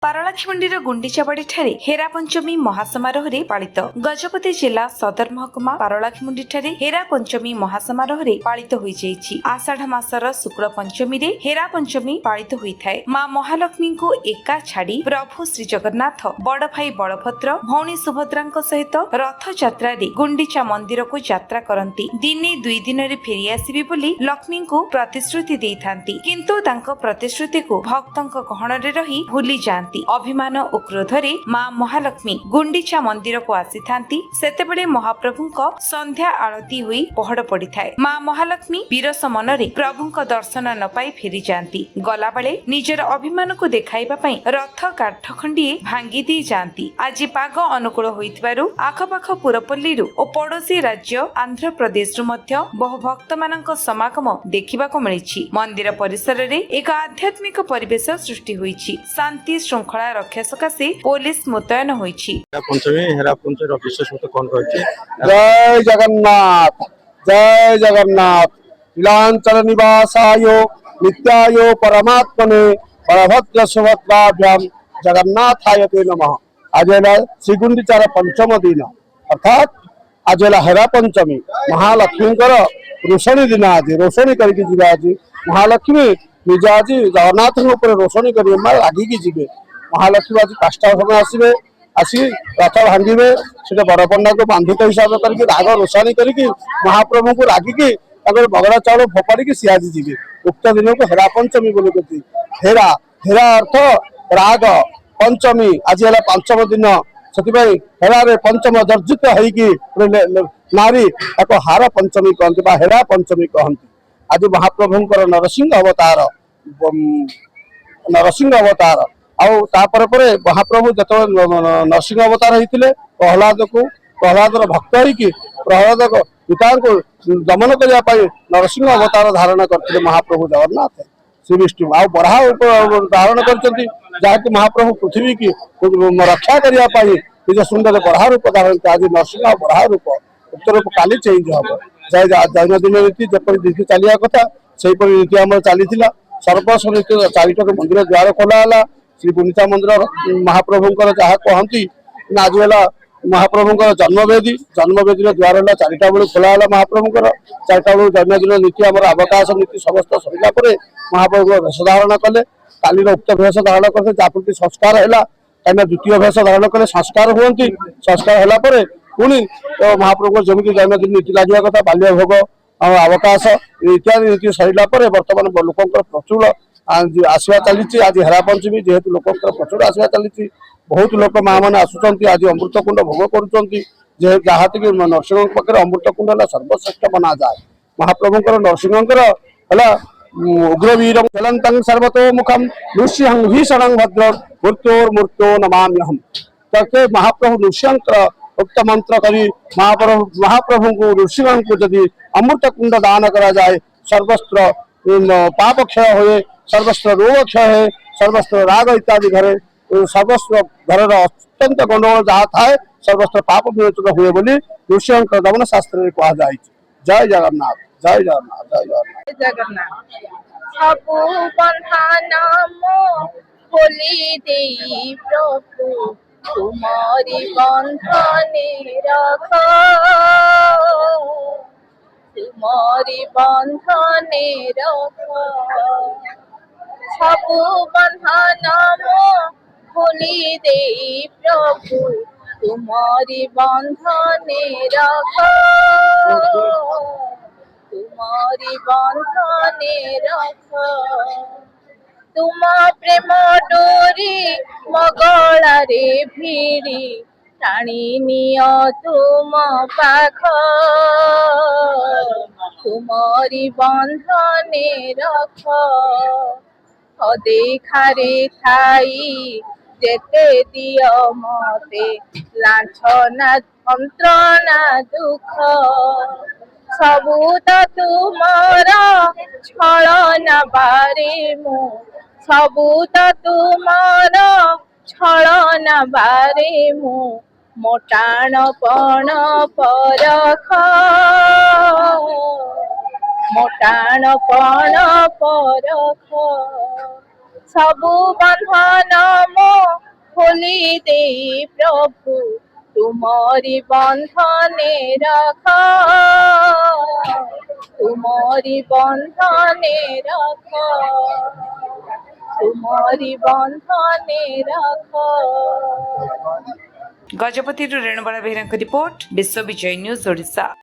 ପାରଳାଖେମୁଣ୍ଡିର ଗୁଣ୍ଡିଚାବାଡ଼ିଠାରେ ହେରା ପଞ୍ଚମୀ ମହାସମାରୋହରେ ପାଳିତ। ଗଜପତି ଜିଲ୍ଲା ସଦର ମହକୁମା ପାରଳାଖେମୁଣ୍ଡିଠାରେ ହେରା ପଞ୍ଚମୀ ମହାସମାରୋହରେ ପାଳିତ ହୋଇଯାଇଛି। ଆଷାଢ଼ ମାସର ଶୁକ୍ଳ ପଞ୍ଚମୀରେ ହେରା ପଞ୍ଚମୀ ପାଳିତ ହୋଇଥାଏ। ମା ମହାଲକ୍ଷ୍ମୀଙ୍କୁ ଏକା ଛାଡ଼ି ପ୍ରଭୁ ଶ୍ରୀଜଗନ୍ନାଥ ବଡ଼ ଭାଇ ବଳଭଦ୍ର ଭଉଣୀ ସୁଭଦ୍ରାଙ୍କ ସହିତ ରଥଯାତ୍ରାରେ ଗୁଣ୍ଡିଚା ମନ୍ଦିରକୁ ଯାତ୍ରା କରନ୍ତି। ଦିନେ ଦୁଇ ଦିନରେ ଫେରି ଆସିବେ ବୋଲି ଲକ୍ଷ୍ମୀଙ୍କୁ ପ୍ରତିଶ୍ରୁତି ଦେଇଥାନ୍ତି, କିନ୍ତୁ ତାଙ୍କ ପ୍ରତିଶ୍ରୁତିକୁ ଭକ୍ତଙ୍କ ଗହଣରେ ରହି ଭୁଲି ଯାଆନ୍ତି। ଅଭିମାନ ଓ କ୍ରୋଧରେ ମା ମହାଲକ୍ଷ୍ମୀ ଗୁଣ୍ଡିଚା ମନ୍ଦିରକୁ ଆସିଥାନ୍ତି। ସେତେବେଳେ ମହାପ୍ରଭୁଙ୍କ ସନ୍ଧ୍ୟା ଆଳତି ହୋଇ ପହଡ ପଡିଥାଏ। ମା ମହାଲକ୍ଷ୍ମୀ ବିରସ ମନରେ ପ୍ରଭୁଙ୍କ ଦର୍ଶନ ନ ପାଇ ଫେରିଯାଆନ୍ତି। ଗଲାବେଳେ ନିଜର ଅଭିମାନକୁ ଦେଖାଇବା ପାଇଁ ରଥ କାଠ ଖଣ୍ଡିଏ ଭାଙ୍ଗି ଦେଇ ଯାଆନ୍ତି। ଆଜି ପାଗ ଅନୁକୂଳ ହୋଇଥିବାରୁ ଆଖପାଖ ପୁରପଲ୍ଲୀରୁ ଓ ପଡୋଶୀ ରାଜ୍ୟ ଆନ୍ଧ୍ରପ୍ରଦେଶରୁ ମଧ୍ୟ ବହୁ ଭକ୍ତମାନଙ୍କ ସମାଗମ ଦେଖିବାକୁ ମିଳିଛି। ମନ୍ଦିର ପରିସରରେ ଏକ ଆଧ୍ୟାତ୍ମିକ ପରିବେଶ ସୃଷ୍ଟି ହୋଇଛି। ଶାନ୍ତି ଶୃଙ୍ଖଳା ରକ୍ଷା ସକାଶେ ପୋଲିସ ମୁତୟନ ହୋଇଛି। जय जगन्नाथ जय जगन्नाथ नीलांचल निवासाय नित्याय परमात्मने बलभद्र सुभद्राभ्याम जगन्नाथाय ते नमः। आज श्रीगुंडीचार पंचम दिन अर्थात आज हेरा पंचमी महालक्ष्मी रोषणी दिन। आज रोषणी करके आज महालक्ष्मी निज आज जगन्नाथ रोषणी कर लगिकी जी महालक्ष्मी आज 5टा समय आसवे आसी रथ भांगे से बड़ पंडा को बांधिक हिसाब करके राग रोषाणी करके महाप्रभु को रागिकी बगड़ा चाउल फोपाड़ी सी आज जी उक्त दिन को हेरा पंचमी बोली कहती। हेरा हेरा अर्थ राग पंचमी आज है पंचम दिन से हेरा पंचम जर्जित हो नारी हार पंचमी कहती हेरा पंचमी कहती। आज महाप्रभुंर नरसिंह अवतार आपर महाप्रभु जो नरसिंह अवतार होते प्रहलाद को प्रहलादर भक्त होगी प्रहलाद पिता को दमन करने नरसिंह अवतार धारण करते महाप्रभु जगन्नाथ श्री विष्णु आ बराह धारण कर महाप्रभु पृथ्वी की रक्षा करने निज सुंदर बराह रूप धारण आज नरसिंह बराह रूप उत्तर रूप काली चेंज हम दैनंदिन रीति जपरी रीति चलिया कथा से रीति आम चली सर्वस्व नीति 4टा मंदिर द्वार खोला श्री गुंडीचा मंदिर महाप्रभुंर जहाँ कहती आज है महाप्रभुंर जन्मवेदी द्वार है 4टा बेलू खोला महाप्रभुंर 4टा बेलू दैनंदिन नीति आम अवकाश नीति समस्त सरला महाप्रभु भेष धारण कले काली उक्त भेष धारण करते जहाँप्रति संस्कार है कहीं द्वितीय भेष धारण कले संस्कार हुए संस्कार है पुणी महाप्रभु जमी दैनंदिन नीति लगे कथा बाल्य भोग अवकाश इत्यादि नीति सरला बर्तमान लोक प्रचुर आसवा चली। आज हेरा पंचमी जेहेतु लोक प्रचुर आसवा चली बहुत लोक माँ मैंने आसुँच आज अमृतकुंड भोग करुँच जहाँ कि नरसिंह पाखे अमृतकुंड है सर्वश्रेष्ठ मना जाए। महाप्रभुंर नरसिंहर है उग्रवीर चलंतं सर्वतोमुखम नृसिंहं भीषणं भद्र मृत्योर्मृत्यो नमाम्यहम्। तके महाप्रभु नृसिंह उक्त मंत्र करी महाप्रभु को नृसिंह को यदि अमृतकुंड दान करा जाए सर्वस्त्र पाप क्षय हुए सर्वस्त्र रोग क्षय है सर्वस्त्र राग इत्यादि घरे सर्वस्व घर अत्यंत गंडगोल जहाँ थाए सर्वस्त्र पाप विमोचन हुए बोली नृसिंह दमन शास्त्र में कहा जाए। जय जगन्नाथ जय जगन्नाथ जय जगन्नाथ सबु बंधन खोली देई प्रभु तुम्हारी बंधने रख तुम्हारी बंधने रख सबु बंधन खोली देई प्रभु तुम्हारी बंधने रख तुम्हारी बंधने रख तुम प्रेम डोरी मगलारे भिड़ी टाणी निय तुम पाख तुम्हारी बंधने रख देखारे थाई जेते दिय मते लांछना मंत्रणा दुख सबू तो तुमर छलना बारे मु सबू तो तुमर छलना बारे मु मोटाण पण परख मोटाण पण परख सबु बंधन मो खोली दे प्रभु तुमरी बंधने रख तुमरी बंधने रख तुमरी बंधने रख। गजपति रेणुबाला बेहरा रिपोर्ट विश्व विजय न्यूज ओडिशा।